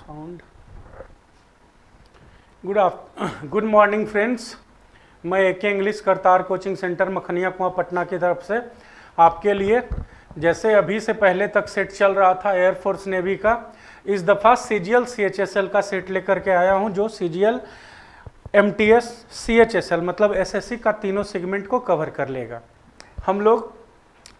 Sound. Good morning friends. मैं एके English Kartar coaching centre मखनिया कुआं पटना की तरफ से आपके लिए, जैसे अभी से पहले तक सेट चल रहा था एयरफोर्स नेवी का, इस दफ़ा सीजीएल सीएचएसएल का सेट लेकर के आया हूं, जो सीजीएल एमटीएस सीएचएसएल मतलब एसएससी का तीनों सेगमेंट को कवर कर लेगा। हम लोग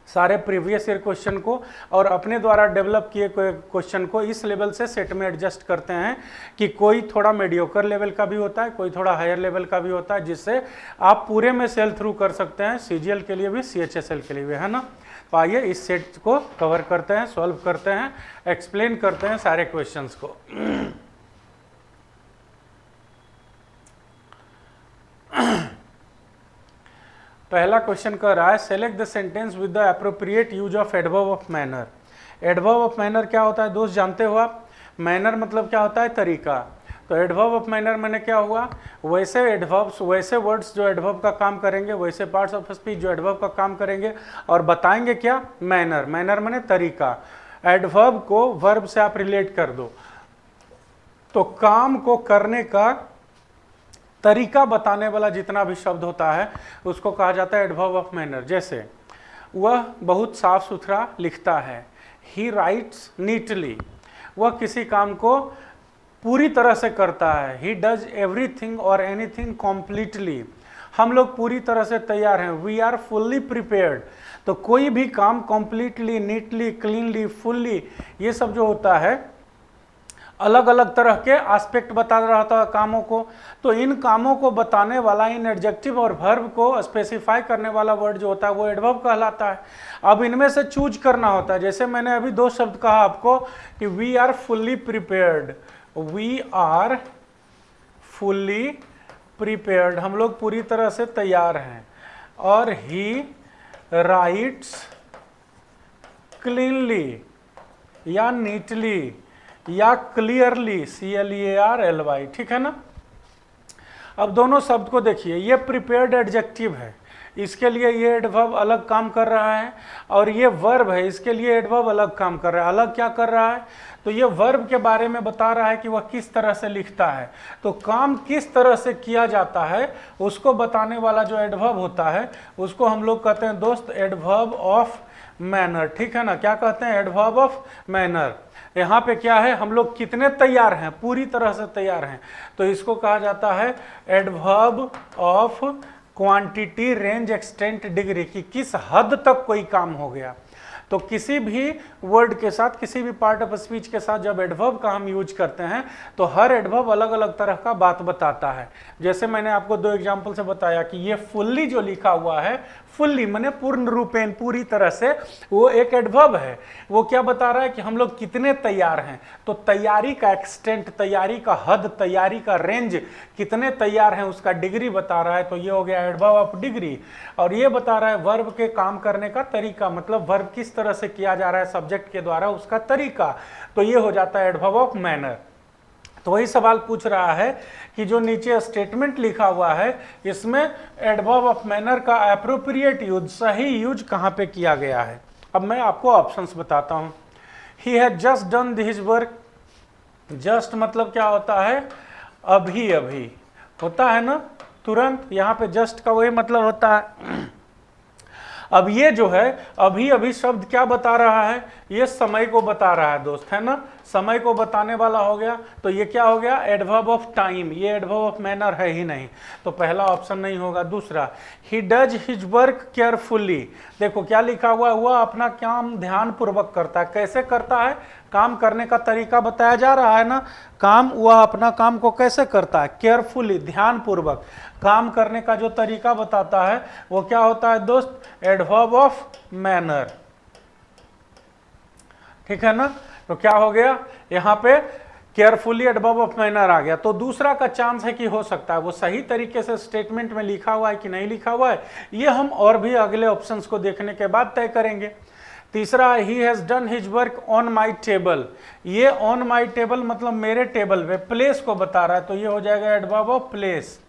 सारे प्रीवियस ईयर क्वेश्चन को और अपने द्वारा डेवलप किए क्वेश्चन को इस लेवल से सेट में एडजस्ट करते हैं कि कोई थोड़ा मीडियोकर लेवल का भी होता है, कोई थोड़ा हायर लेवल का भी होता है, जिससे आप पूरे में सेल थ्रू कर सकते हैं, सीजीएल के लिए भी सीएचएसएल के लिए भी, है ना। तो आइए इस सेट को कवर करते हैं, सॉल्व करते हैं, एक्सप्लेन करते हैं सारे क्वेश्चंस को। पहला क्वेश्चन कह रहा है select the sentence with the appropriate use of adverb of manner. Adverb of manner क्या होता है दोस्त, जानते हो आप? मैनर मतलब क्या होता है? तरीका। तो एडवर्ब ऑफ मैनर मैंने क्या हुआ, वैसे एडवर्ब्स, वैसे वर्ड्स जो एडवर्ब का काम करेंगे, वैसे पार्ट्स ऑफ स्पीच जो एडवर्ब का काम करेंगे और बताएंगे क्या? मैनर। मैनर मैंने तरीका। एडवर्ब को वर्ब से आप रिलेट कर दो, तो काम को करने का तरीका बताने वाला जितना भी शब्द होता है उसको कहा जाता है एडवर्ब ऑफ मैनर। जैसे वह बहुत साफ सुथरा लिखता है, ही राइट्स नीटली, वह किसी काम को पूरी तरह से करता है, ही डज एवरीथिंग और एनीथिंग कॉम्प्लीटली, हम लोग पूरी तरह से तैयार हैं, वी आर फुल्ली प्रिपेयर्ड। तो कोई भी काम कॉम्प्लीटली, नीटली, क्लीनली, फुल्ली, ये सब जो होता है अलग अलग तरह के एस्पेक्ट बता रहा था कामों को, तो इन कामों को बताने वाला, इन एडजेक्टिव और वर्ब को स्पेसिफाई करने वाला वर्ड जो होता है वो एडवर्ब कहलाता है। अब इनमें से चूज करना होता है। जैसे मैंने अभी दो शब्द कहा आपको कि we are fully prepared, we are fully prepared, हम लोग पूरी तरह से तैयार हैं, और ही राइट्स क्लीनली या नीटली या क्लियरली, CLEARLY, ठीक है ना। अब दोनों शब्द को देखिए, ये प्रिपेयर्ड एडजेक्टिव है, इसके लिए ये एडवर्ब अलग काम कर रहा है, और ये वर्ब है, इसके लिए एडवर्ब अलग काम कर रहा है। अलग क्या कर रहा है? तो ये वर्ब के बारे में बता रहा है कि वह किस तरह से लिखता है, तो काम किस तरह से किया जाता है उसको बताने वाला जो एडवर्ब होता है उसको हम लोग कहते हैं दोस्त एडवर्ब ऑफ मैनर, ठीक है ना। क्या कहते हैं? Adverb of manner. यहाँ पे क्या है, हम लोग कितने तैयार हैं, पूरी तरह से तैयार हैं, तो इसको कहा जाता है adverb of quantity, range, extent, degree, की किस हद तक कोई काम हो गया। तो किसी भी वर्ड के साथ, किसी भी पार्ट ऑफ स्पीच के साथ जब एडवर्ब का हम यूज करते हैं तो हर एडवर्ब अलग अलग तरह का बात बताता है। जैसे मैंने आपको दो एग्जांपल से बताया कि ये फुल्ली जो लिखा हुआ है, फुल्ली माने पूर्ण रूपेण, पूरी तरह से, वो एक एडवर्ब है। वो क्या बता रहा है कि हम लोग कितने तैयार हैं, तो तैयारी का एक्सटेंट, तैयारी का हद, तैयारी का रेंज, कितने तैयार हैं उसका डिग्री बता रहा है, तो ये हो गया एडवर्ब ऑफ डिग्री। और ये बता रहा है वर्ब के काम करने का तरीका, मतलब वर्ब किस तरह से किया जा रहा है सब्जेक्ट के द्वारा, उसका तरीका, तो ये हो जाता है एडवर्ब ऑफ मैनर। तो वही सवाल पूछ रहा है कि जो नीचे स्टेटमेंट लिखा हुआ है इसमें एडवर्ब ऑफ मैनर का एप्रोप्रिएट यूज, सही यूज कहाँ पे किया गया है। अब मैं आपको ऑप्शंस बताता हूँ। He has just done his work, just मतलब क्या होता है? अभी अभी होता है ना, तुरंत, यहाँ पे जस्ट का वही मतलब होता है। अब ये जो है अभी अभी शब्द क्या बता रहा है? ये समय को बता रहा है दोस्त, है ना, समय को बताने वाला हो गया, तो ये क्या हो गया? एडवर्ब ऑफ टाइम, ये एडवर्ब ऑफ मैनर है ही नहीं, तो पहला ऑप्शन नहीं होगा। दूसरा, he does his work carefully, देखो क्या लिखा हुआ है, वह अपना काम ध्यान पूर्वक करता है। कैसे करता है? काम करने का तरीका बताया जा रहा है ना, काम, वह अपना काम को कैसे करता है? केयरफुली, ध्यान पूर्वक। काम करने का जो तरीका बताता है वो क्या होता है दोस्त? एडवर्ब ऑफ मैनर, ठीक है ना। तो क्या हो गया यहाँ पे? केयरफुली एडवर्ब ऑफ मैनर आ गया। तो दूसरा का चांस है कि हो सकता है वो सही तरीके से स्टेटमेंट में लिखा हुआ है कि नहीं लिखा हुआ है, ये हम और भी अगले ऑप्शंस को देखने के बाद तय करेंगे। तीसरा, he has done his work on my table, ये ऑन माई टेबल मतलब मेरे टेबल पे, प्लेस को बता रहा है, तो ये हो जाएगा adverb of place.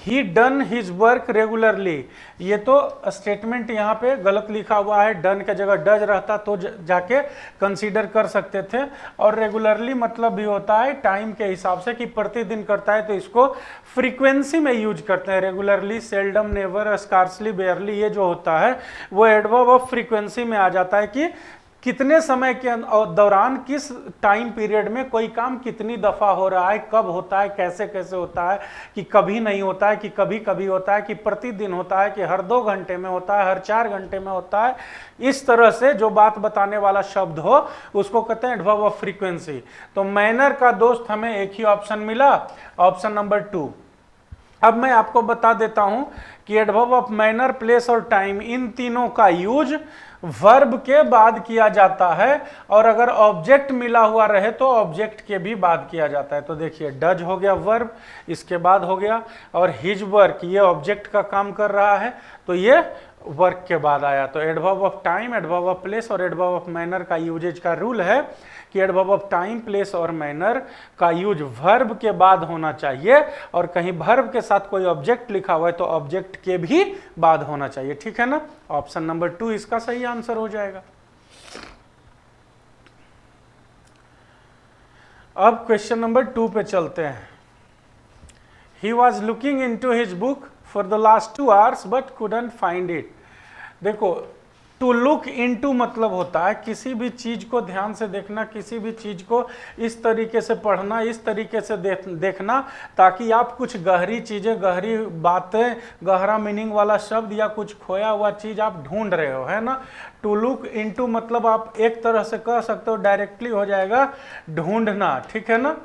He done his work regularly, ये तो स्टेटमेंट यहाँ पे गलत लिखा हुआ है, डन के जगह डज रहता तो जाके कंसीडर कर सकते थे। और रेगुलरली मतलब भी होता है टाइम के हिसाब से कि प्रतिदिन करता है, तो इसको फ्रीक्वेंसी में यूज करते हैं। रेगुलरली, सेल्डम, नेवर, स्कार्सली, बेयरली, ये जो होता है वो एडवर्ब ऑफ फ्रीक्वेंसी में आ जाता है कि कितने समय के दौरान, किस टाइम पीरियड में कोई काम कितनी दफ़ा हो रहा है, कब होता है, कैसे कैसे होता है, कि कभी नहीं होता है, कि कभी कभी होता है, कि प्रतिदिन होता है, कि हर 2 घंटे में होता है, हर 4 घंटे में होता है। इस तरह से जो बात बताने वाला शब्द हो उसको कहते हैं एडवर्ब ऑफ फ्रीक्वेंसी। तो मैनर का दोस्त हमें एक ही ऑप्शन मिला, ऑप्शन नंबर 2। अब मैं आपको बता देता हूं कि एडवर्ब ऑफ मैनर, प्लेस और टाइम, इन तीनों का यूज वर्ब के बाद किया जाता है, और अगर ऑब्जेक्ट मिला हुआ रहे तो ऑब्जेक्ट के भी बाद किया जाता है। तो देखिए डज हो गया वर्ब, इसके बाद हो गया, और हिज वर्क, ये ऑब्जेक्ट का काम कर रहा है तो ये वर्क के बाद आया। तो adverb of time, adverb of place और एडवर्ब ऑफ मैनर का यूजेज का रूल है कि एडवर्ब ऑफ टाइम, प्लेस और मैनर का यूज वर्ब के बाद होना चाहिए, और कहीं वर्ब के साथ कोई ऑब्जेक्ट लिखा हुआ है तो ऑब्जेक्ट के भी बाद होना चाहिए। ठीक है ना, ऑप्शन नंबर 2 इसका सही आंसर हो जाएगा। अब क्वेश्चन नंबर 2 पे चलते हैं। He was looking in to his book for the last 2 hours but couldn't find it. देखो, टू लुक इनटू मतलब होता है किसी भी चीज को ध्यान से देखना, किसी भी चीज को इस तरीके से पढ़ना, इस तरीके से देखना ताकि आप कुछ गहरी चीजें, गहरी बातें, गहरा मीनिंग वाला शब्द या कुछ खोया हुआ चीज आप ढूंढ रहे हो, है ना। टू लुक इनटू मतलब आप एक तरह से कह सकते हो, डायरेक्टली हो जाएगा ढूंढना, ठीक है ना।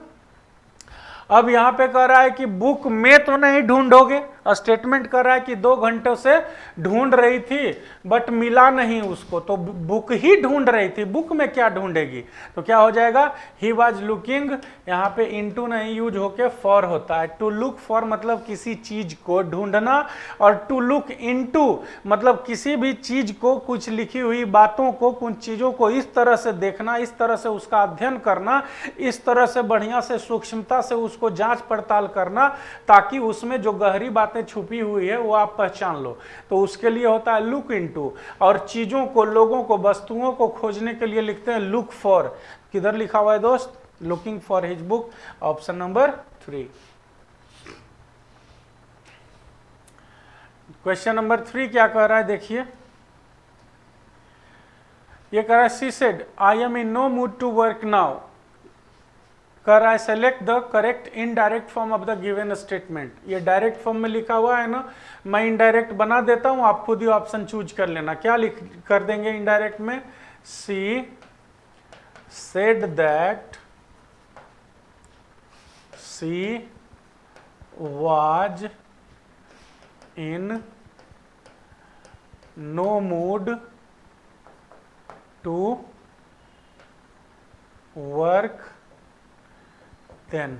अब यहां पे कह रहा है कि बुक में तो नहीं ढूंढोगे, स्टेटमेंट कर रहा है कि 2 घंटों से ढूंढ रही थी बट मिला नहीं उसको, तो बुक ही ढूंढ रही थी, बुक में क्या ढूंढेगी, तो क्या हो जाएगा ही वॉज लुकिंग, यहाँ पे इनटू नहीं यूज होके फॉर होता है। टू लुक फॉर मतलब किसी चीज को ढूंढना, और टू लुक इनटू मतलब किसी भी चीज को, कुछ लिखी हुई बातों को, कुछ चीजों को इस तरह से देखना, इस तरह से उसका अध्ययन करना, इस तरह से बढ़िया से सूक्ष्मता से उसको जांच पड़ताल करना ताकि उसमें जो गहरी बातें छुपी हुई है वो आप पहचान लो। तो उसके लिए होता है लुक इनटू, और चीजों को, लोगों को, वस्तुओं को खोजने के लिए लिखते हैं लुक फॉर। किधर लिखा हुआ है दोस्त, looking for his book, option number 3। Question number 3 क्या कह रहा है, देखिए ये कह रहा है she said I am in no mood to work now. कर रहा है select the correct indirect form of the given statement. ये डायरेक्ट फॉर्म में लिखा हुआ है ना, मैं इनडायरेक्ट बना देता हूं, आप खुद ही ऑप्शन चूज कर लेना। क्या लिख कर देंगे इनडायरेक्ट में, she said that she was in no mood to work then.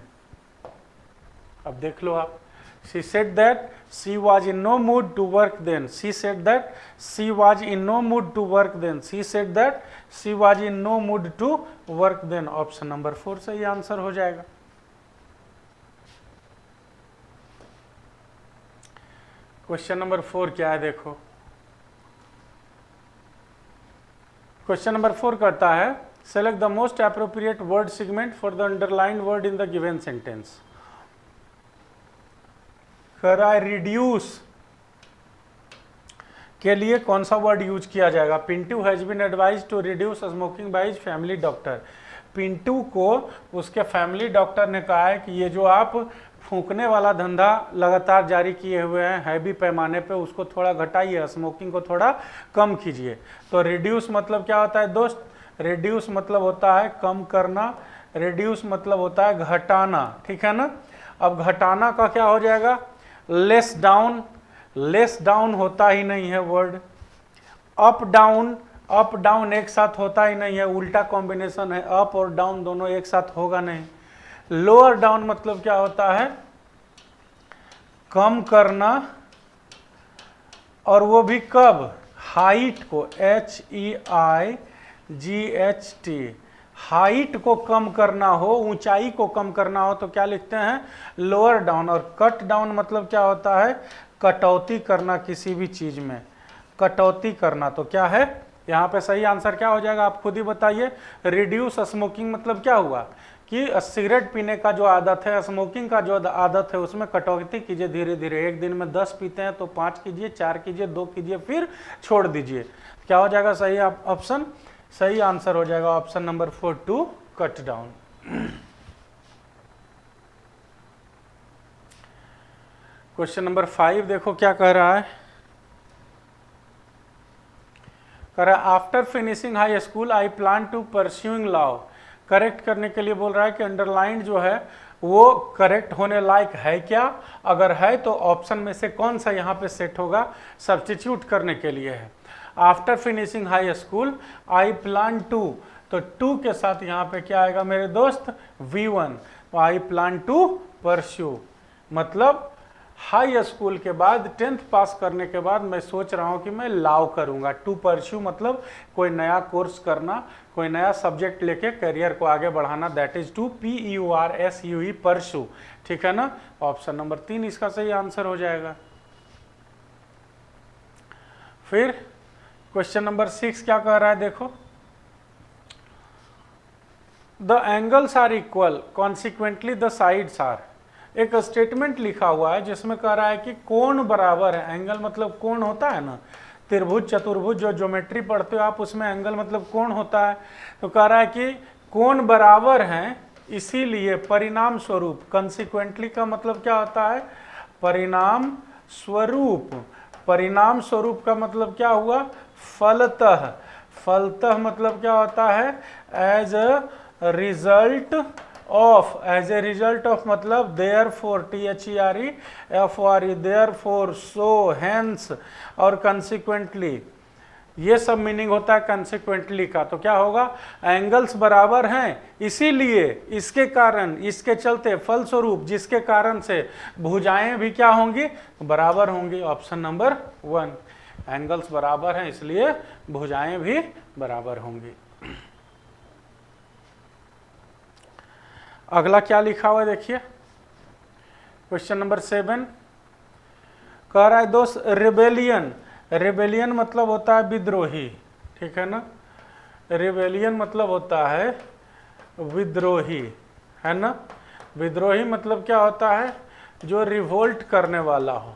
अब देख लो आप, she said that she was in no mood to work then, she said that she was in no mood to work then, she said that she was in no mood to work then। Option number 4 सही answer हो जाएगा। Question number 4 क्या है, देखो question number 4 करता है select the most appropriate word segment for the underlined word in the given sentence। कह रहा है रिड्यूस के लिए कौन सा वर्ड यूज किया जाएगा। Pintu has been advise to reduce smoking by his family doctor. Pintu को उसके फैमिली डॉक्टर ने कहा है कि ये जो आप फूंकने वाला धंधा लगातार जारी किए हुए हैं हैवी पैमाने पे, उसको थोड़ा घटाइए, स्मोकिंग को थोड़ा कम कीजिए। तो रिड्यूस मतलब क्या होता है दोस्त, रिड्यूस मतलब होता है कम करना, रिड्यूस मतलब होता है घटाना, ठीक है ना। अब घटाना का क्या हो जाएगा, लेस डाउन। लेस डाउन होता ही नहीं है word. Up down, up down एक साथ होता ही नहीं है, उल्टा कॉम्बिनेशन है, अप और डाउन दोनों एक साथ होगा नहीं। लोअर डाउन मतलब क्या होता है, कम करना, और वो भी कब, हाइट को, HEIGHT, हाइट को कम करना हो, ऊंचाई को कम करना हो तो क्या लिखते हैं, लोअर डाउन। और कट डाउन मतलब क्या होता है, कटौती करना किसी भी चीज में, कटौती करना। तो क्या है यहाँ पे सही आंसर क्या हो जाएगा, आप खुद ही बताइए। रिड्यूस स्मोकिंग मतलब क्या हुआ कि सिगरेट पीने का जो आदत है, स्मोकिंग का जो आदत है, उसमें कटौती कीजिए धीरे धीरे। एक दिन में 10 पीते हैं तो 5 कीजिए, 4 कीजिए, 2 कीजिए, फिर छोड़ दीजिए। क्या हो जाएगा सही ऑप्शन, सही आंसर हो जाएगा option number 4 to cut down. Question number 5 देखो क्या कह रहा है, कह रहा है after finishing high school I plan to pursuing law. Correct करने के लिए बोल रहा है कि अंडरलाइन जो है वो करेक्ट होने लायक है क्या, अगर है तो ऑप्शन में से कौन सा यहाँ पे सेट होगा, सब्स्टिट्यूट करने के लिए है। After finishing high school I plan to, तो टू के साथ यहाँ पे क्या आएगा मेरे दोस्त, V1। तो आई प्लान टू परस्यू मतलब हाई स्कूल के बाद 10th पास करने के बाद मैं सोच रहा हूँ कि मैं लॉ करूँगा। टू परस्यू मतलब कोई नया कोर्स करना, कोई नया सब्जेक्ट लेके करियर को आगे बढ़ाना, that is to PURSUE pursue. ठीक है ना, ऑप्शन नंबर 3 इसका सही आंसर हो जाएगा। फिर क्वेश्चन नंबर 6 क्या कह रहा है देखो, the angles are equal consequently the sides are. एक स्टेटमेंट लिखा हुआ है जिसमें कह रहा है कि कोण बराबर है। एंगल मतलब कोण होता है ना, त्रिभुज चतुर्भुज जो ज्योमेट्री पढ़ते हो आप, उसमें एंगल मतलब कोण होता है। तो कह रहा है कि कोण बराबर हैं, इसीलिए परिणाम स्वरूप, कंसिक्वेंटली का मतलब क्या होता है, परिणाम स्वरूप। परिणाम स्वरूप का मतलब क्या हुआ, फलतः। फलतः मतलब क्या होता है, as a result of, as a result of मतलब therefore, THEREFORE, therefore, so, hence और कंसिक्वेंटली, ये सब मीनिंग होता है कंसिक्वेंटली का। तो क्या होगा, एंगल्स बराबर हैं इसीलिए, इसके कारण, इसके चलते, फलस्वरूप, जिसके कारण से भुजाएं भी क्या होंगी, बराबर होंगी। ऑप्शन नंबर 1, एंगल्स बराबर हैं इसलिए भुजाएं भी बराबर होंगी। अगला क्या लिखा हुआ है देखिए, क्वेश्चन नंबर 7 कह रहा है दोस्त, रिबेलियन। रिबेलियन मतलब होता है विद्रोही, ठीक है ना, रिबेलियन मतलब होता है विद्रोही, है ना। विद्रोही मतलब क्या होता है, जो रिवोल्ट करने वाला हो,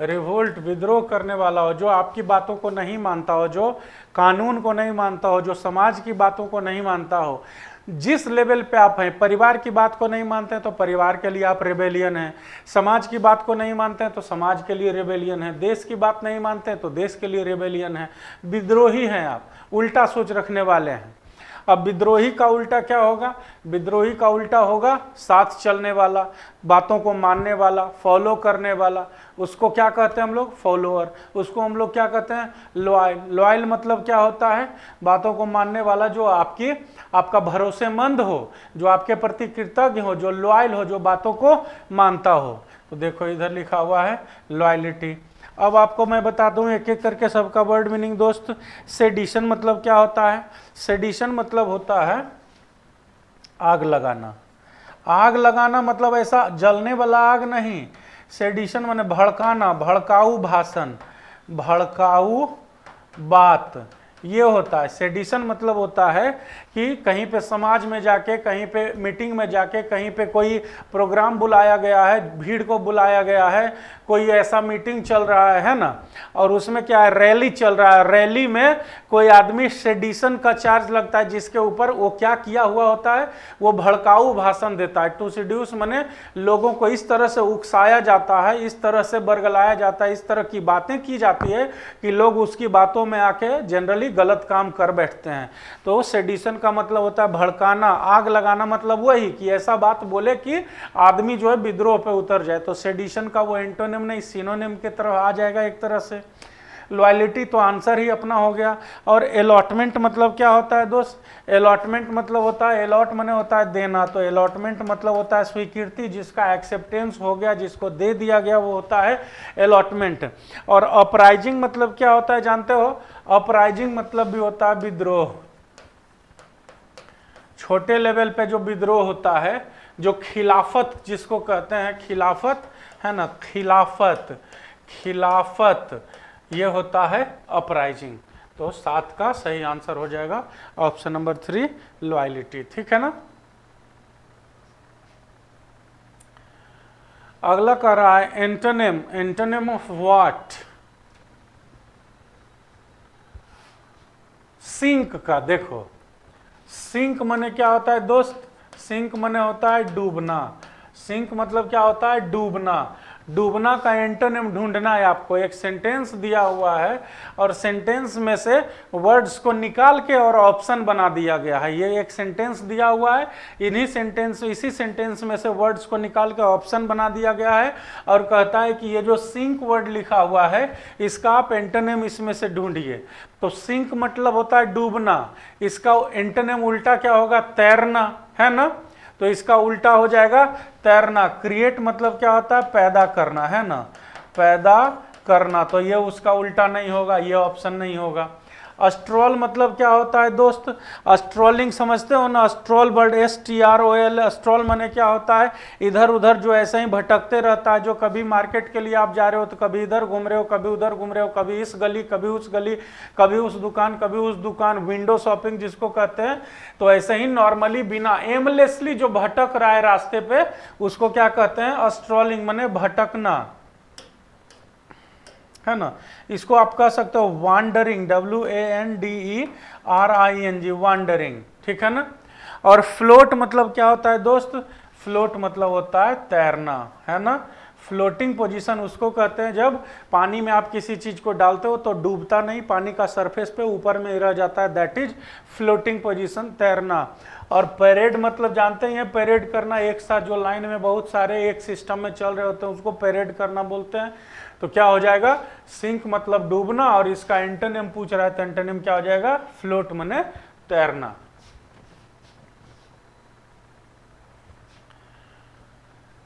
रिवोल्ट, विद्रोह करने वाला हो, जो आपकी बातों को नहीं मानता हो, जो कानून को नहीं मानता हो, जो समाज की बातों को नहीं मानता हो। जिस लेवल पे आप हैं, परिवार की बात को नहीं मानते हैं तो परिवार के लिए आप रिबेलियन हैं, समाज की बात को नहीं मानते हैं तो समाज के लिए रिबेलियन है, देश की बात नहीं मानते हैं तो देश के लिए रिबेलियन है। विद्रोही हैं आप, उल्टा सोच रखने वाले हैं। अब विद्रोही का उल्टा क्या होगा, विद्रोही का उल्टा होगा साथ चलने वाला, बातों को मानने वाला, फॉलो करने वाला, उसको क्या कहते हैं हम लोग, फॉलोअर। उसको हम लोग क्या कहते हैं, लॉयल। लॉयल मतलब क्या होता है, बातों को मानने वाला, जो आपका भरोसेमंद हो, जो आपके प्रति कृतज्ञ हो, जो लॉयल हो, जो बातों को मानता हो। तो देखो इधर लिखा हुआ है लॉयलिटी। अब आपको मैं बता दूं एक एक करके सबका वर्ड मीनिंग दोस्त। सेडिशन मतलब क्या होता है, सेडिशन मतलब होता है आग लगाना। आग लगाना मतलब ऐसा जलने वाला आग नहीं, सेडिशन माने भड़काना, भड़काऊ भाषण, भड़काऊ बात, ये होता है। सेडिशन मतलब होता है कि कहीं पे समाज में जाके, कहीं पे मीटिंग में जाके, कहीं पे कोई प्रोग्राम बुलाया गया है, भीड़ को बुलाया गया है, कोई ऐसा मीटिंग चल रहा है ना, और उसमें क्या है, रैली चल रहा है, रैली में कोई आदमी सेडिशन का चार्ज लगता है, जिसके ऊपर वो क्या किया हुआ होता है, वो भड़काऊ भाषण देता है। टू सेड्यूस माने लोगों को इस तरह से उकसाया जाता है, इस तरह से बरगलाया जाता है, इस तरह की बातें की जाती है कि लोग उसकी बातों में आके जनरली गलत काम कर बैठते हैं। तो सेडिशन का मतलब होता है भड़काना, आग लगाना मतलब वही कि ऐसा बात बोले कि आदमी जो है विद्रोह पे उतर जाए। तो सेडिशन का वो एंटोनिम नहीं, सिनोनिम की तरफ आ जाएगा एक तरह से। लॉयलिटी तो आंसर ही अपना हो गया। और अलॉटमेंट मतलब क्या होता है दोस्त, अलॉटमेंट मतलब होता है, अलॉट माने होता है देना, तो अलॉटमेंट मतलब होता है स्वीकृति, जिसका एक्सेप्टेंस हो गया, जिसको दे दिया गया, वो होता है अलॉटमेंट। और अपराइजिंग मतलब क्या होता है जानते हो, अपराइजिंग मतलब भी होता है विद्रोह, छोटे लेवल पे जो विद्रोह होता है, जो खिलाफत जिसको कहते हैं, खिलाफत है ना, खिलाफत, खिलाफत ये होता है अपराइजिंग। तो 7 का सही आंसर हो जाएगा ऑप्शन नंबर 3 लॉयलिटी। ठीक है ना। अगला कह रहा है antonym, antonym of what? Sink का। देखो सिंक माने क्या होता है दोस्त? सिंक माने होता है डूबना। सिंक मतलब क्या होता है? डूबना। डूबना का एंटोनिम ढूंढना है आपको। एक सेंटेंस दिया हुआ है और सेंटेंस में से वर्ड्स को निकाल के और ऑप्शन बना दिया गया है। ये एक सेंटेंस दिया हुआ है, इसी सेंटेंस में से वर्ड्स को निकाल के ऑप्शन बना दिया गया है और कहता है कि ये जो सिंक वर्ड लिखा हुआ है इसका आप एंटोनिम इसमें से ढूंढिए। तो सिंक मतलब होता है डूबना, इसका एंटोनिम उल्टा क्या होगा? तैरना, है ना। तो इसका उल्टा हो जाएगा तैरना। क्रिएट मतलब क्या होता है? पैदा करना, है ना, पैदा करना। तो ये उसका उल्टा नहीं होगा, ये ऑप्शन नहीं होगा। अस्ट्रोल मतलब क्या होता है दोस्त? अस्ट्रोलिंग समझते हो ना? अस्ट्रोल वर्ड STROL, अस्ट्रोल माने क्या होता है? इधर उधर जो ऐसे ही भटकते रहता है, जो कभी मार्केट के लिए आप जा रहे हो तो कभी इधर घूम रहे हो, कभी उधर घूम रहे हो, कभी इस गली कभी उस गली, कभी उस दुकान कभी उस दुकान, विंडो शॉपिंग जिसको कहते हैं। तो ऐसे ही नॉर्मली बिना एमलेसली जो भटक रहा है रास्ते पे उसको क्या कहते हैं? अस्ट्रोलिंग माने भटकना, है ना। इसको आप कह सकते हो वांडरिंग, WANDERING, वांडरिंग। ठीक है ना। और फ्लोट मतलब क्या होता है दोस्त? फ्लोट मतलब होता है तैरना, है ना। फ्लोटिंग पोजीशन उसको कहते हैं जब पानी में आप किसी चीज को डालते हो तो डूबता नहीं, पानी का सरफेस पे ऊपर में रह जाता है, दैट इज फ्लोटिंग पोजीशन, तैरना। और परेड मतलब जानते हैं, परेड करना, एक साथ जो लाइन में बहुत सारे एक सिस्टम में चल रहे होते हैं उसको परेड करना बोलते हैं। तो क्या हो जाएगा? सिंक मतलब डूबना और इसका एंटोनिम पूछ रहा है तो एंटोनिम क्या हो जाएगा? फ्लोट माने तैरना।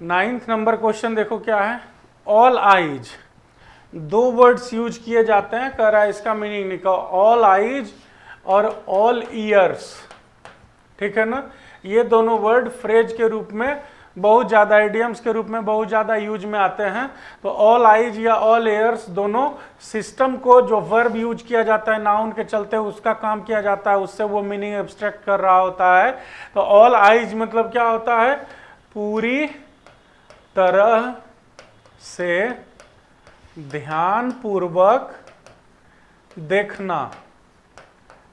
नाइन्थ नंबर क्वेश्चन देखो क्या है। ऑल आइज, 2 वर्ड्स यूज किए जाते हैं, कह रहा है इसका मीनिंग निकालो। ऑल आइज और ऑल ईयर्स, ठीक है ना। ये दोनों वर्ड फ्रेज के रूप में बहुत ज़्यादा, इडियम्स के रूप में बहुत ज़्यादा यूज में आते हैं। तो ऑल आइज या ऑल एयर्स दोनों सिस्टम को जो वर्ब यूज किया जाता है नाउन के चलते उसका काम किया जाता है, उससे वो मीनिंग एब्स्ट्रैक्ट कर रहा होता है। तो ऑल आइज मतलब क्या होता है? पूरी तरह से ध्यान पूर्वक देखना,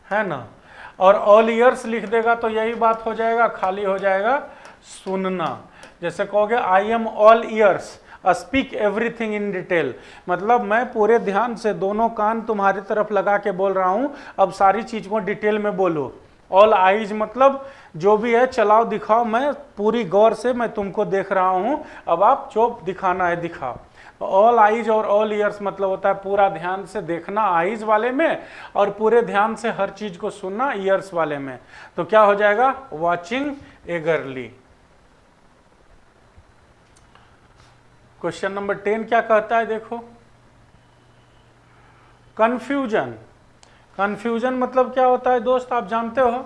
है ना। और ऑल ईयर्स लिख देगा तो यही बात हो जाएगा, खाली हो जाएगा सुनना। जैसे कहोगे I am all years, speak everything in detail, मतलब मैं पूरे ध्यान से दोनों कान तुम्हारी तरफ लगा के बोल रहा हूं, अब सारी चीज को डिटेल में बोलो। ऑल आइज मतलब जो भी है चलाओ दिखाओ, मैं पूरी गौर से मैं तुमको देख रहा हूं, अब आप जो दिखाना है दिखाओ। ऑल आइज और ऑल ईयर्स मतलब होता है पूरा ध्यान से देखना आइज वाले में और पूरे ध्यान से हर चीज को सुनना ईयर्स वाले में। तो क्या हो जाएगा? Watching eagerly. क्वेश्चन नंबर 10 क्या कहता है देखो। कंफ्यूजन, कंफ्यूजन मतलब क्या होता है दोस्त? आप जानते हो,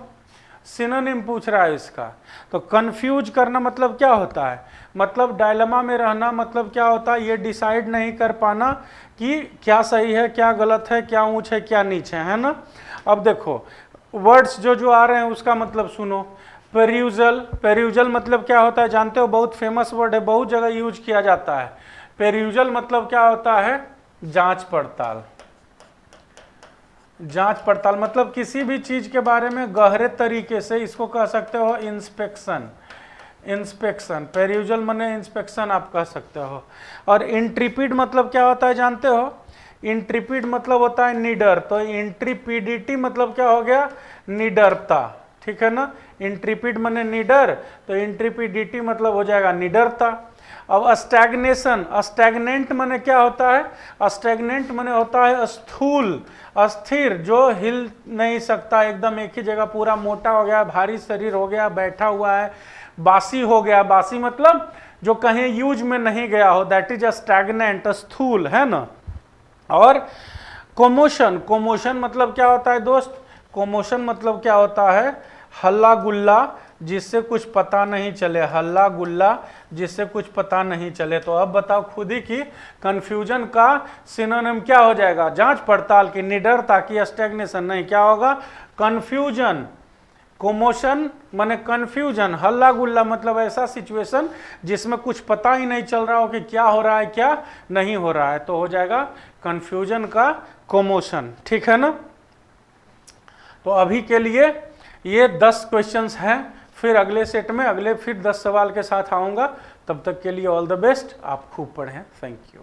सिनोनिम पूछ रहा है इसका। तो कंफ्यूज करना मतलब क्या होता है? मतलब डायलेमा में रहना, मतलब क्या होता है? ये डिसाइड नहीं कर पाना कि क्या सही है क्या गलत है, क्या ऊंच है क्या नीच है ना। अब देखो वर्ड्स जो जो आ रहे हैं उसका मतलब सुनो। पेर्यूजल, पेर्यूजल मतलब क्या होता है जानते हो? बहुत फेमस वर्ड है, बहुत जगह यूज किया जाता है। पेर्यूजल मतलब क्या होता है? जांच पड़ताल। जांच पड़ताल मतलब किसी भी चीज के बारे में गहरे तरीके से, इसको कह सकते हो इंस्पेक्शन। इंस्पेक्शन, पेर्यूजल माने इंस्पेक्शन आप कह सकते हो। और इंट्रिपिड मतलब क्या होता है जानते हो? इंट्रिपिड मतलब होता है निडर। तो इंट्रिपिडिटी मतलब क्या हो गया? निडरता, ठीक है ना। इंट्रिपिड माने निडर, तो इंट्रिपिडिटी मतलब हो जाएगा निडरता। अब स्टैग्नेशन, स्टैग्नेंट माने क्या होता है? स्टैग्नेंट माने होता है स्थूल, अस्थिर, जो हिल नहीं सकता, एकदम एक ही जगह पूरा मोटा हो गया, भारी शरीर हो गया, बैठा हुआ है, बासी हो गया। बासी मतलब जो कहीं यूज में नहीं गया हो, दैट इज स्टैग्नेंट, स्थूल, है ना। और कोमोशन, कोमोशन मतलब क्या होता है दोस्त? कोमोशन मतलब क्या होता है? हल्ला गुल्ला जिससे कुछ पता नहीं चले, हल्ला गुल्ला जिससे कुछ पता नहीं चले। तो अब बताओ खुद ही कि कंफ्यूजन का सिनोनिम क्या हो जाएगा, जांच पड़ताल की, निडरता की, स्टैग्नेशन नहीं, क्या होगा कंफ्यूजन। कोमोशन माने कंफ्यूजन, हल्ला गुल्ला मतलब ऐसा सिचुएशन जिसमें कुछ पता ही नहीं चल रहा हो कि क्या हो रहा है क्या नहीं हो रहा है, तो हो जाएगा कंफ्यूजन का कोमोशन। ठीक है ना। तो अभी के लिए ये 10 क्वेश्चंस हैं, फिर अगले सेट में फिर 10 सवाल के साथ आऊँगा। तब तक के लिए ऑल द बेस्ट, आप खूब पढ़ें। Thank you.